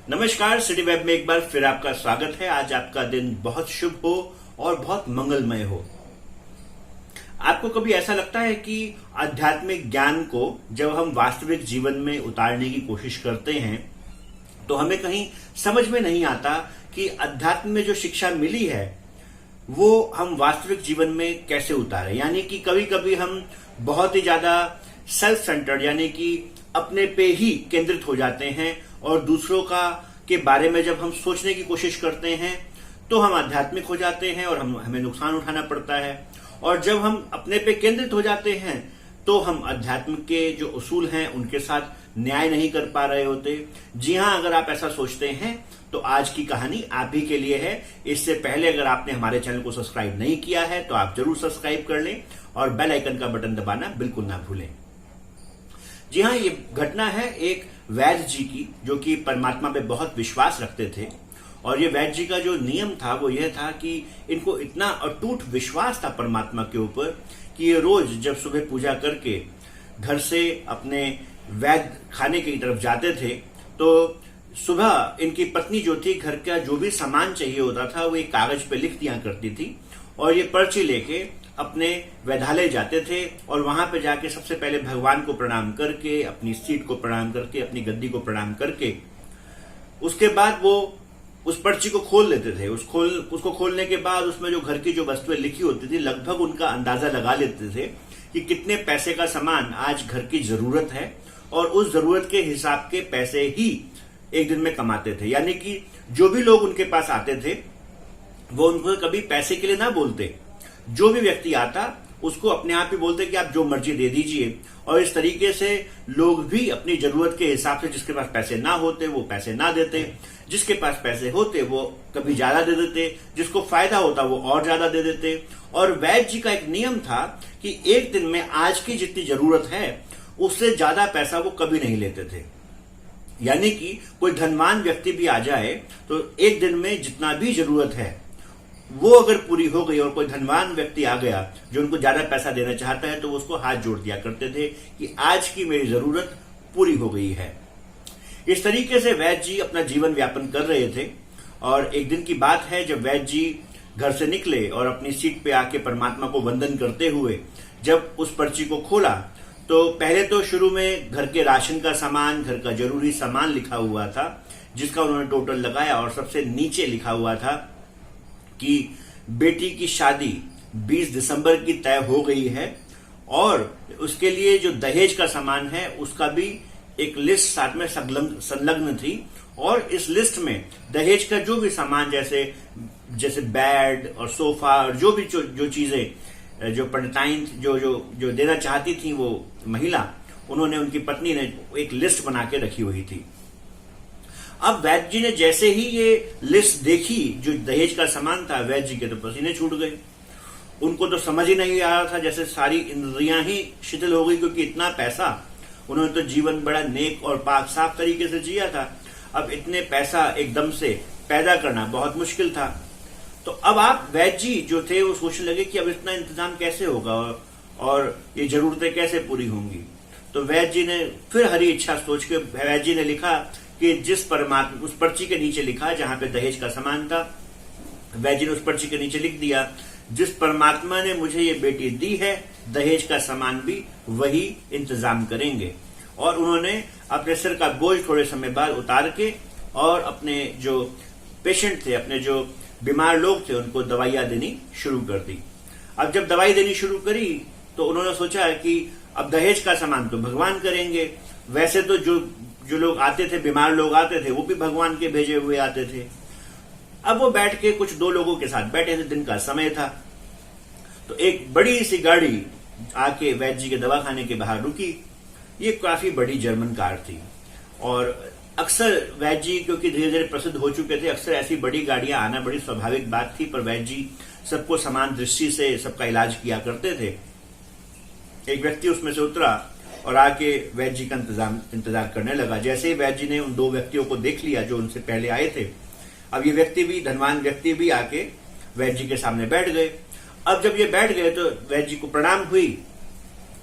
नमस्कार। City web में एक बार फिर आपका स्वागत है। आज आपका दिन बहुत शुभ हो और बहुत मंगलमय हो। आपको कभी ऐसा लगता है कि आध्यात्मिक ज्ञान को जब हम वास्तविक जीवन में उतारने की कोशिश करते हैं तो हमें कहीं समझ में नहीं आता कि अध्यात्म में जो शिक्षा मिली है वो हम वास्तविक जीवन में कैसे उतारें। यानी कि कभी कभी हम बहुत ही ज्यादा सेल्फ सेंटर्ड यानी कि अपने पे ही केंद्रित हो जाते हैं और दूसरों का के बारे में जब हम सोचने की कोशिश करते हैं तो हम आध्यात्मिक हो जाते हैं और हमें नुकसान उठाना पड़ता है। और जब हम अपने पे केंद्रित हो जाते हैं तो हम अध्यात्म के जो उसूल हैं उनके साथ न्याय नहीं कर पा रहे होते। जी हां, अगर आप ऐसा सोचते हैं तो आज की कहानी आप ही के लिए है। इससे पहले अगर आपने हमारे चैनल को सब्सक्राइब नहीं किया है तो आप जरूर सब्सक्राइब कर लें और बेल आइकन का बटन दबाना बिल्कुल ना भूलें। जी हां, ये घटना है एक वैद्य जी की जो कि परमात्मा पे बहुत विश्वास रखते थे। और ये वैद्य जी का जो नियम था वो यह था कि इनको इतना अटूट विश्वास था परमात्मा के ऊपर कि ये रोज जब सुबह पूजा करके घर से अपने वैद्य खाने की तरफ जाते थे तो सुबह इनकी पत्नी जो थी घर का जो भी सामान चाहिए होता था वो एक कागज पे लिख दिया करती थी और ये पर्ची लेके अपने वैद्यालय जाते थे और वहां पे जाके सबसे पहले भगवान को प्रणाम करके, अपनी सीट को प्रणाम करके, अपनी गद्दी को प्रणाम करके उसके बाद वो उस पर्ची को खोल लेते थे। उसको खोलने के बाद उसमें जो घर की जो वस्तुएं लिखी होती थी लगभग उनका अंदाजा लगा लेते थे कि कितने पैसे का सामान आज घर की जरूरत है और उस जरूरत के हिसाब के पैसे ही एक दिन में कमाते थे। यानी कि जो भी लोग उनके पास आते थे वो उनको कभी पैसे के लिए ना बोलते। जो भी व्यक्ति आता उसको अपने आप ही बोलते कि आप जो मर्जी दे दीजिए। और इस तरीके से लोग भी अपनी जरूरत के हिसाब से जिसके पास पैसे ना होते वो पैसे ना देते, जिसके पास पैसे होते वो कभी ज्यादा दे देते, जिसको फायदा होता वो और ज्यादा दे देते। और वैद्य जी का एक नियम था कि एक दिन में आज की जितनी जरूरत है उससे ज्यादा पैसा वो कभी नहीं लेते थे। यानी कि कोई धनवान व्यक्ति भी आ जाए तो एक दिन में जितना भी जरूरत है वो अगर पूरी हो गई और कोई धनवान व्यक्ति आ गया जो उनको ज्यादा पैसा देना चाहता है तो वो उसको हाथ जोड़ दिया करते थे कि आज की मेरी जरूरत पूरी हो गई है। इस तरीके से वैद्य जी अपना जीवन व्यापन कर रहे थे। और एक दिन की बात है जब वैद्य जी घर से निकले और अपनी सीट पे आके परमात्मा को वंदन करते हुए जब उस पर्ची को खोला तो पहले तो शुरू में घर के राशन का सामान, घर का जरूरी सामान लिखा हुआ था जिसका उन्होंने टोटल लगाया और सबसे नीचे लिखा हुआ था कि बेटी की शादी 20 दिसंबर की तय हो गई है और उसके लिए जो दहेज का सामान है उसका भी एक लिस्ट साथ में संलग्न थी। और इस लिस्ट में दहेज का जो भी सामान जैसे बेड और सोफा और जो भी जो चीजें जो पंडिताइन जो देना चाहती थी वो महिला, उन्होंने उनकी पत्नी ने एक लिस्ट बना के रखी हुई थी। अब वैद्य जी ने जैसे ही ये लिस्ट देखी जो दहेज का सामान था वैद्य जी के तो पसीने छूट गए। उनको तो समझ ही नहीं आ रहा था, जैसे सारी इंद्रियां ही शिथिल हो गई क्योंकि इतना पैसा उन्होंने तो जीवन बड़ा नेक और पाक साफ तरीके से जिया था। अब इतने पैसा एकदम से पैदा करना बहुत मुश्किल था। तो अब आप वैद्य जी जो थे वो सोचने लगे कि अब इतना इंतजाम कैसे होगा और ये जरूरतें कैसे पूरी होंगी। तो वैद्य जी ने फिर हरी इच्छा सोच के वैद्य जी ने लिखा कि जिस परमात्मा उस पर्ची के नीचे लिखा जहां पे दहेज का सामान था, वैद्य जी ने उस पर्ची के नीचे लिख दिया जिस परमात्मा ने मुझे ये बेटी दी है दहेज का सामान भी वही इंतजाम करेंगे। और उन्होंने अपने सिर का बोझ थोड़े समय बाद उतार के और अपने जो पेशेंट थे, अपने जो बीमार लोग थे उनको दवाइयां देनी शुरू कर दी। अब जब दवाई देनी शुरू करी तो उन्होंने सोचा कि अब दहेज का सामान तो भगवान करेंगे। वैसे तो जो लोग आते थे, बीमार लोग आते थे, वो भी भगवान के भेजे हुए आते थे। अब वो बैठ के कुछ दो लोगों के साथ बैठे थे, दिन का समय था। तो एक बड़ी सी गाड़ी आके वैद्य जी के दवाखाने के बाहर रुकी। ये काफी बड़ी जर्मन कार थी और अक्सर वैद्य जी क्योंकि धीरे धीरे प्रसिद्ध हो चुके थे, अक्सर ऐसी बड़ी गाड़ियां आना बड़ी स्वाभाविक बात थी। पर वैद्य जी सबको समान दृष्टि से सबका इलाज किया करते थे। एक व्यक्ति उसमें से उतरा और आके वैद्य जी का इंतजार करने लगा। जैसे ही वैद्य जी ने उन दो व्यक्तियों को देख लिया जो उनसे पहले आए थे, अब ये व्यक्ति भी, धनवान व्यक्ति भी आके वैद्य जी के सामने बैठ गए। अब जब ये बैठ गए तो वैद्य जी को प्रणाम हुई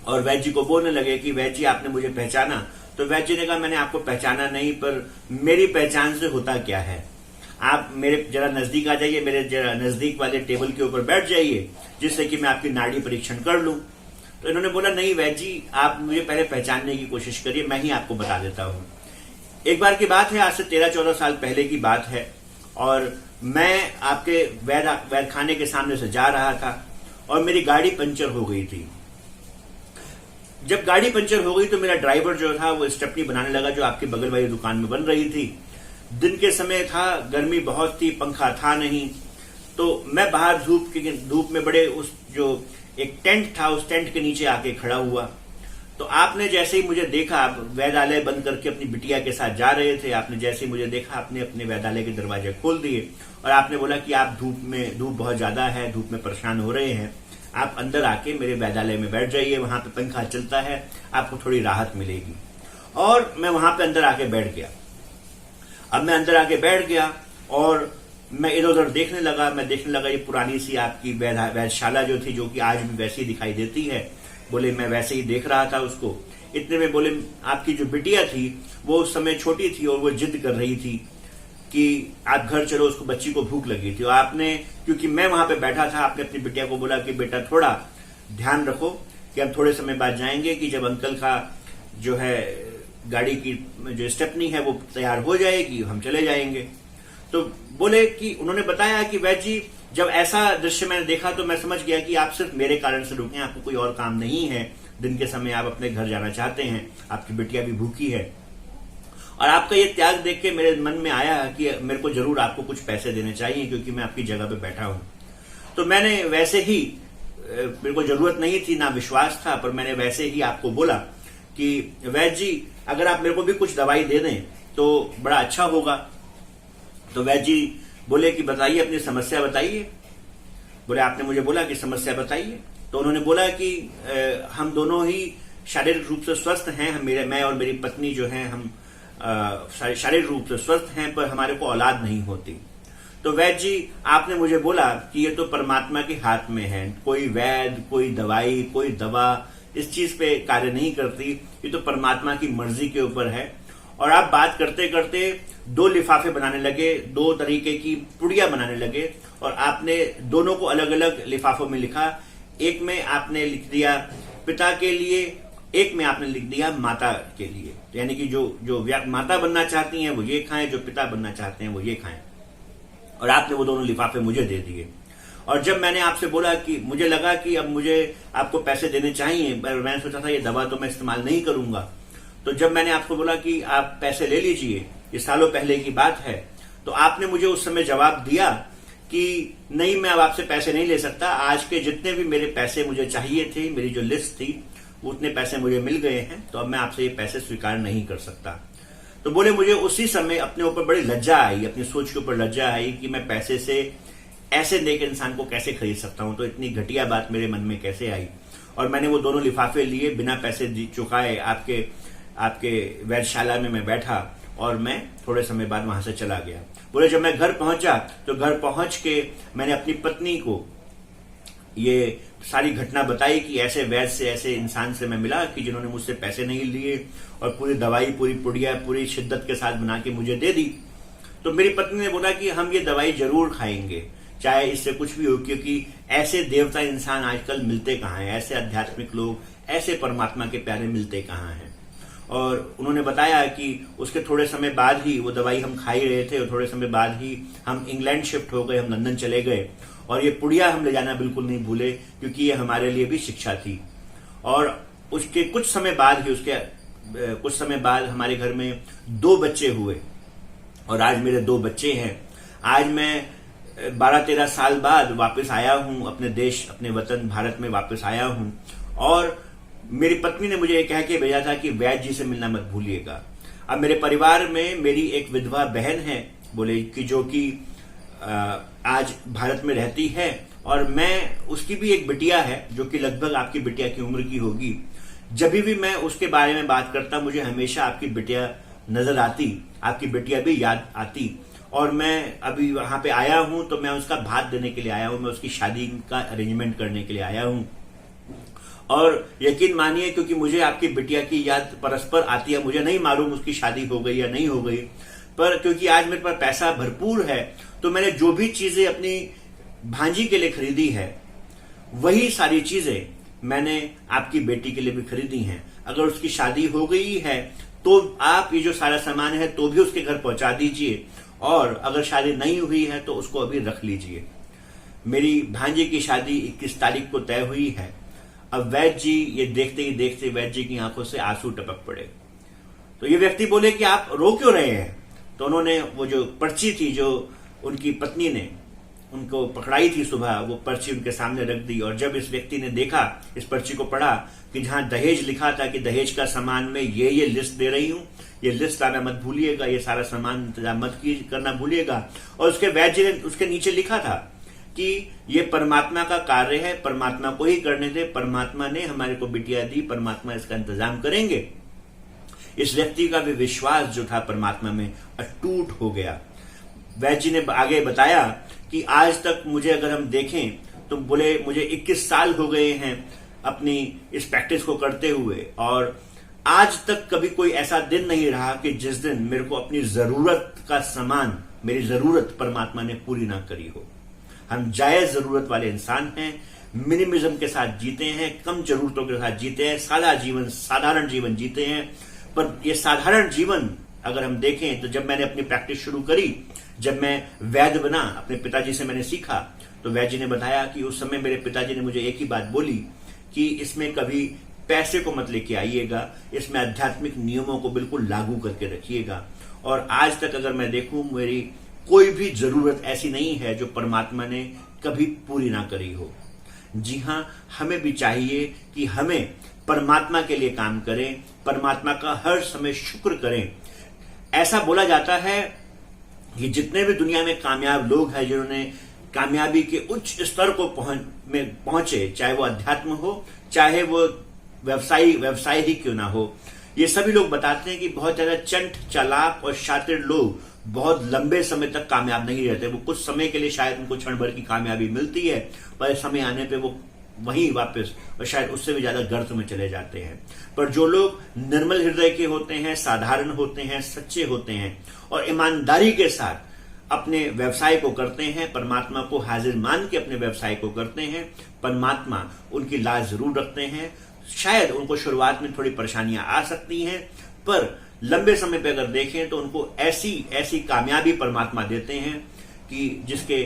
और वैद्य जी को बोलने लगे कि वैद्य जी आपने मुझे पहचाना। तो वैद्य जी ने कहा मैंने आपको पहचाना नहीं, पर मेरी पहचान से होता क्या है, आप मेरे जरा नजदीक आ जाइए, मेरे जरा नजदीक वाले टेबल के ऊपर बैठ जाइए जिससे कि मैं आपकी नाड़ी परीक्षण कर लूं। तो इन्होंने बोला नहीं वैद्य जी, आप मुझे पहले पहचानने की कोशिश करिए, मैं ही आपको बता देता हूं। एक बार की बात है, आज से 13-14 साल पहले की बात है, और मैं आपके वैद्य खाने के सामने से जा रहा था और मेरी गाड़ी पंचर हो गई थी। जब गाड़ी पंचर हो गई तो मेरा ड्राइवर जो था वो स्टेपनी बनाने लगा जो आपके बगल वाली दुकान में बन रही थी। दिन के समय था, गर्मी बहुत थी, पंखा था नहीं, तो मैं बाहर धूप में बड़े उस जो एक टेंट था उस टेंट के नीचे आके खड़ा हुआ। तो आपने जैसे ही मुझे देखा, आप वैद्यालय बंद करके अपनी बिटिया के साथ जा रहे थे, आपने जैसे ही मुझे देखा आपने अपने वैद्यालय के दरवाजे खोल दिए और आपने बोला कि आप धूप बहुत ज्यादा है, धूप में परेशान हो रहे हैं, आप अंदर आके मेरे वैद्यालय में बैठ जाइए, वहां पे पंखा चलता है, आपको थोड़ी राहत मिलेगी। और मैं वहां पे अंदर आके बैठ गया। अब मैं अंदर आके बैठ गया और मैं इधर उधर देखने लगा ये पुरानी सी आपकी वैधशाला जो थी, जो कि आज भी वैसी दिखाई देती है। बोले मैं वैसे ही देख रहा था उसको। इतने में बोले आपकी जो बिटिया थी वो उस समय छोटी थी और वो जिद कर रही थी कि आप घर चलो, उसको बच्ची को भूख लगी थी। और आपने, क्योंकि मैं वहां पे बैठा था, आपने अपनी बिटिया को बोला कि बेटा थोड़ा ध्यान रखो कि हम थोड़े समय बाद जाएंगे, कि जब अंकल का जो है गाड़ी की जो स्टेपनी है वो तैयार हो जाएगी, हम चले जाएंगे। तो बोले कि उन्होंने बताया कि वैद्य जी, जब ऐसा दृश्य मैंने देखा तो मैं समझ गया कि आप सिर्फ मेरे कारण से रुके हैं, आपको कोई और काम नहीं है, दिन के समय आप अपने घर जाना चाहते हैं, आपकी बिटिया भी भूखी है। और आपका ये त्याग देख के मेरे मन में आया कि मेरे को जरूर आपको कुछ पैसे देने चाहिए, क्योंकि मैं आपकी जगह पे बैठा हूं। तो मैंने वैसे ही, मेरे को जरूरत नहीं थी, ना विश्वास था, पर मैंने वैसे ही आपको बोला कि वैद्य जी, अगर आप मेरे को भी कुछ दवाई दे दें तो बड़ा अच्छा होगा। तो वैद्य जी बोले कि बताइए, अपनी समस्या बताइए। बोले आपने मुझे बोला कि समस्या बताइए। तो उन्होंने बोला कि हम दोनों ही शारीरिक रूप से स्वस्थ हैं, मैं और मेरी पत्नी जो है, हम शारीरिक रूप से स्वस्थ हैं, पर हमारे को औलाद नहीं होती। तो वैद्य जी, आपने मुझे बोला कि ये तो परमात्मा के हाथ में है, कोई वैद्य, कोई दवाई, कोई दवा इस चीज पे कार्य नहीं करती, ये तो परमात्मा की मर्जी के ऊपर है। और आप बात करते करते 2 लिफाफे बनाने लगे, 2 तरीके की पुड़िया बनाने लगे, और आपने दोनों को अलग अलग लिफाफों में लिखा। एक में आपने लिख दिया पिता के लिए, एक में आपने लिख दिया माता के लिए, यानी कि जो माता बनना चाहती हैं वो ये खाएं, जो पिता बनना चाहते हैं वो ये खाएं। और आपने वो दोनों लिफाफे मुझे दे दिए। और जब मैंने आपसे बोला कि मुझे लगा कि अब मुझे आपको पैसे देने चाहिए, पर मैंने सोचा था ये दवा तो मैं इस्तेमाल नहीं करूंगा, तो जब मैंने आपको बोला कि आप पैसे ले लीजिए, ये सालों पहले की बात है, तो आपने मुझे उस समय जवाब दिया कि नहीं, मैं अब आपसे पैसे नहीं ले सकता, आज के जितने भी मेरे पैसे मुझे चाहिए थे, मेरी जो लिस्ट थी, उतने पैसे मुझे मिल गए हैं, तो अब मैं आपसे ये पैसे स्वीकार नहीं कर सकता। तो बोले मुझे उसी समय अपने ऊपर बड़ी लज्जा आई, अपनी सोच के ऊपर लज्जा आई कि मैं पैसे से ऐसे नेक इंसान को कैसे खरीद सकता हूं, तो इतनी घटिया बात मेरे मन में कैसे आई। और मैंने वो दोनों लिफाफे लिए, बिना पैसे चुकाए आपके वैधशाला में मैं बैठा और मैं थोड़े समय बाद वहां से चला गया। बोले जब मैं घर पहुंचा तो घर पहुंच के मैंने अपनी पत्नी को ये सारी घटना बताई कि ऐसे वैद्य से, ऐसे इंसान से मैं मिला कि जिन्होंने मुझसे पैसे नहीं लिए और पूरी दवाई, पूरी पुड़िया पूरी शिद्दत के साथ बना के मुझे दे दी। तो मेरी पत्नी ने बोला कि हम ये दवाई जरूर खाएंगे, चाहे इससे कुछ भी हो, क्योंकि ऐसे देवता इंसान आजकल मिलते कहाँ हैं, ऐसे आध्यात्मिक लोग, ऐसे परमात्मा के प्यारे मिलते कहाँ हैं। और उन्होंने बताया कि उसके थोड़े समय बाद ही, वो दवाई हम खा ही रहे थे और थोड़े समय बाद ही हम इंग्लैंड शिफ्ट हो गए, हम लंदन चले गए, और ये पुड़िया हम ले जाना बिल्कुल नहीं भूले, क्योंकि ये हमारे लिए भी शिक्षा थी। और उसके कुछ समय बाद हमारे घर में 2 बच्चे हुए, और आज मेरे 2 बच्चे हैं। आज मैं 12-13 साल बाद वापस आया हूं अपने देश, अपने वतन भारत में वापस आया हूं, और मेरी पत्नी ने मुझे कह के भेजा था कि वैद्य जी से मिलना मत भूलिएगा। अब मेरे परिवार में मेरी एक विधवा बहन है, बोले कि जो कि आज भारत में रहती है, और मैं, उसकी भी एक बिटिया है जो कि लगभग आपकी बिटिया की उम्र की होगी। जब भी मैं उसके बारे में बात करता, मुझे हमेशा आपकी बिटिया नजर आती, आपकी बिटिया भी याद आती। और मैं अभी वहां पे आया हूं तो मैं उसका भात देने के लिए आया हूं, मैं उसकी शादी का अरेंजमेंट करने के लिए आया हूं। और यकीन मानिए, क्योंकि मुझे आपकी बिटिया की याद परस्पर आती है, मुझे नहीं मालूम उसकी शादी हो गई या नहीं हो गई, पर क्योंकि आज मेरे पास पैसा भरपूर है तो मैंने जो भी चीजें अपनी भांजी के लिए खरीदी है वही सारी चीजें मैंने आपकी बेटी के लिए भी खरीदी हैं। अगर उसकी शादी हो गई है तो आप ये जो सारा सामान है तो भी उसके घर पहुंचा दीजिए, और अगर शादी नहीं हुई है तो उसको अभी रख लीजिए। मेरी भांजी की शादी 21 तारीख को तय हुई है। अब वैद्य जी ये देखते ही देखते वैद्य जी की आंखों से आंसू टपक पड़े। तो ये व्यक्ति बोले कि आप रो क्यों रहे हैं? तो उन्होंने वो जो पर्ची थी जो उनकी पत्नी ने उनको पकड़ाई थी सुबह, वो पर्ची उनके सामने रख दी। और जब इस व्यक्ति ने देखा, इस पर्ची को पढ़ा कि जहां दहेज लिखा था कि दहेज का सामान में ये लिस्ट दे रही हूं, ये लिस्ट लाना मत भूलिएगा, ये सारा सामान इंतजाम मत करना भूलिएगा। और उसके वैद्य जी ने उसके नीचे लिखा था कि ये परमात्मा का कार्य है, परमात्मा को ही करने दे, परमात्मा ने हमारे को बिटिया दी, परमात्मा इसका इंतजाम करेंगे। इस व्यक्ति का भी विश्वास जो था परमात्मा में अटूट हो गया। वैद्य जी ने आगे बताया कि आज तक मुझे अगर हम देखें तो बोले मुझे 21 साल हो गए हैं अपनी इस प्रैक्टिस को करते हुए, और आज तक कभी कोई ऐसा दिन नहीं रहा कि जिस दिन मेरे को अपनी जरूरत का सामान, मेरी जरूरत परमात्मा ने पूरी ना करी हो। हम जायज जरूरत वाले इंसान हैं, मिनिमिज्म के साथ जीते हैं, कम जरूरतों के साथ जीते हैं, साधारण जीवन जीते हैं। पर यह साधारण जीवन अगर हम देखें तो जब मैंने अपनी प्रैक्टिस शुरू करी, जब मैं वैद्य बना, अपने पिताजी से मैंने सीखा, तो वैद्य जी ने बताया कि उस समय मेरे पिताजी ने मुझे एक ही बात बोली कि इसमें कभी पैसे को मत लेके आइएगा, इसमें आध्यात्मिक नियमों को बिल्कुल लागू करके रखिएगा। और आज तक अगर मैं देखूं, मेरी कोई भी जरूरत ऐसी नहीं है जो परमात्मा ने कभी पूरी ना करी हो। जी हां, हमें भी चाहिए कि हमें परमात्मा के लिए काम करें, परमात्मा का हर समय शुक्र करें। ऐसा बोला जाता है कि जितने भी दुनिया में कामयाब लोग हैं, जिन्होंने कामयाबी के उच्च स्तर को पहुंचे, चाहे वो अध्यात्म हो, चाहे वो व्यवसाय ही क्यों ना हो, ये सभी लोग बताते हैं कि बहुत ज्यादा चंट, चालाक और शातिर लोग बहुत लंबे समय तक कामयाब नहीं रहते। वो कुछ समय के लिए शायद उनको क्षण भर की कामयाबी मिलती है, पर समय आने पे वो वहीं वापस और शायद उससे भी ज्यादा गर्त में चले जाते हैं। पर जो लोग निर्मल हृदय के होते हैं, साधारण होते हैं, सच्चे होते हैं और ईमानदारी के साथ अपने व्यवसाय को करते हैं, परमात्मा को हाजिर मान के अपने व्यवसाय को करते हैं, परमात्मा उनकी लाज जरूर रखते हैं। शायद उनको शुरुआत में थोड़ी परेशानियां आ सकती हैं, पर लंबे समय पे अगर देखें तो उनको ऐसी कामयाबी परमात्मा देते हैं कि जिसके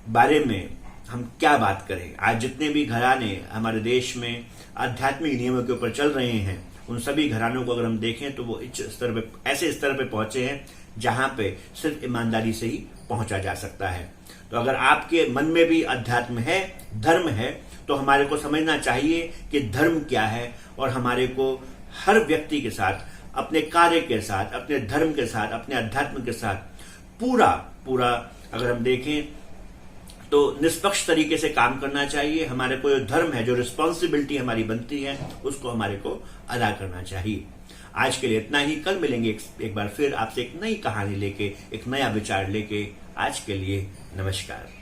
बारे में हम क्या बात करें। आज जितने भी घराने हमारे देश में आध्यात्मिक नियमों के ऊपर चल रहे हैं, उन सभी घरानों को अगर हम देखें तो वो ऐसे स्तर पे पहुंचे हैं जहां पे सिर्फ ईमानदारी से ही पहुंचा जा सकता है। तो अगर आपके मन में भी अध्यात्म है, धर्म है, तो हमारे को समझना चाहिए कि धर्म क्या है, और हमारे को हर व्यक्ति के साथ, अपने कार्य के साथ, अपने धर्म के साथ, अपने अध्यात्म के साथ पूरा अगर हम देखें तो निष्पक्ष तरीके से काम करना चाहिए। हमारे को जो धर्म है, जो रिस्पॉन्सिबिलिटी हमारी बनती है, उसको हमारे को अदा करना चाहिए। आज के लिए इतना ही। कल मिलेंगे एक बार फिर आपसे एक नई कहानी लेके, एक नया विचार लेके। आज के लिए नमस्कार।